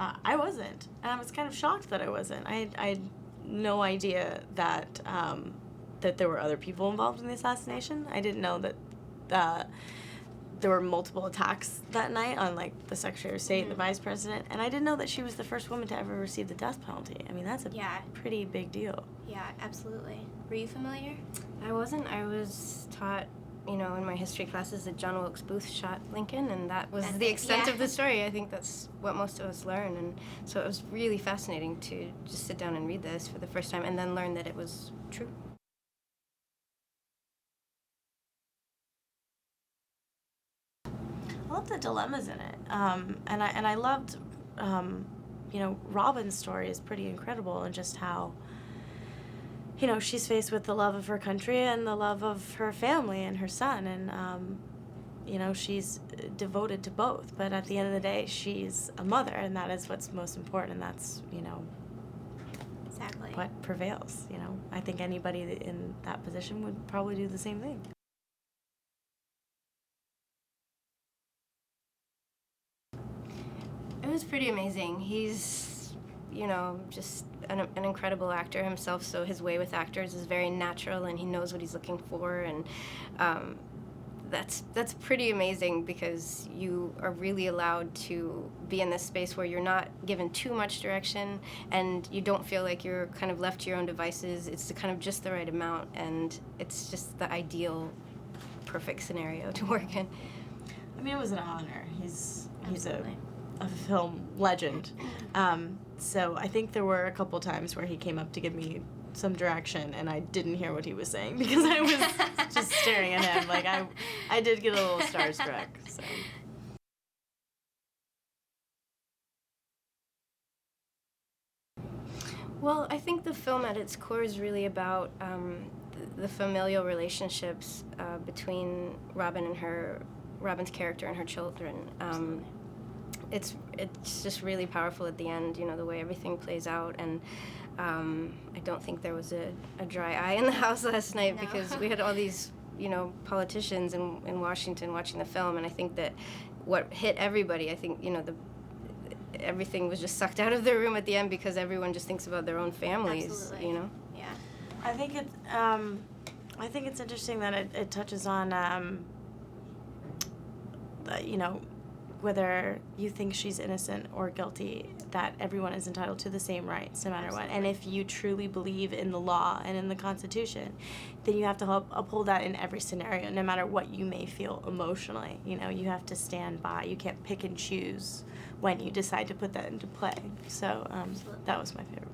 I wasn't. And I was kind of shocked that I wasn't. I had no idea that that there were other people involved in the assassination. I didn't know that there were multiple attacks that night on, like, the Secretary of State and the Vice President. And I didn't know that she was the first woman to ever receive the death penalty. I mean, that's a pretty big deal. Yeah, absolutely. Were you familiar? I wasn't. I was taught, in my history classes that John Wilkes Booth shot Lincoln, and that was the extent of the story. I think that's what most of us learn, and so it was really fascinating to just sit down and read this for the first time and then learn that it was true. I love the dilemmas in it, and I loved, Robin's story is pretty incredible, and just how, she's faced with the love of her country and the love of her family and her son, and she's devoted to both. But at the end of the day, she's a mother, and that is what's most important, and that's exactly what prevails. I think anybody in that position would probably do the same thing. It was pretty amazing. He's, just an incredible actor himself, so his way with actors is very natural, and he knows what he's looking for, and that's pretty amazing, because you are really allowed to be in this space where you're not given too much direction, and you don't feel like you're kind of left to your own devices. It's kind of just the right amount, and it's just the ideal, perfect scenario to work in. I mean, it was an honor. He's a film legend. So I think there were a couple times where he came up to give me some direction, and I didn't hear what he was saying because I was just staring at him. Like, I did get a little starstruck. So. Well, I think the film at its core is really about the familial relationships between Robin's character and her children. It's just really powerful at the end, the way everything plays out, and I don't think there was a dry eye in the house last night because we had all these, politicians in Washington watching the film, and I think that what hit everybody, I think, everything was just sucked out of the room at the end because everyone just thinks about their own families. Absolutely. Yeah. I think it's interesting that it touches on whether you think she's innocent or guilty, that everyone is entitled to the same rights no matter what. And if you truly believe in the law and in the Constitution, then you have to uphold that in every scenario, no matter what you may feel emotionally. You have to stand by. You can't pick and choose when you decide to put that into play. So that was my favorite.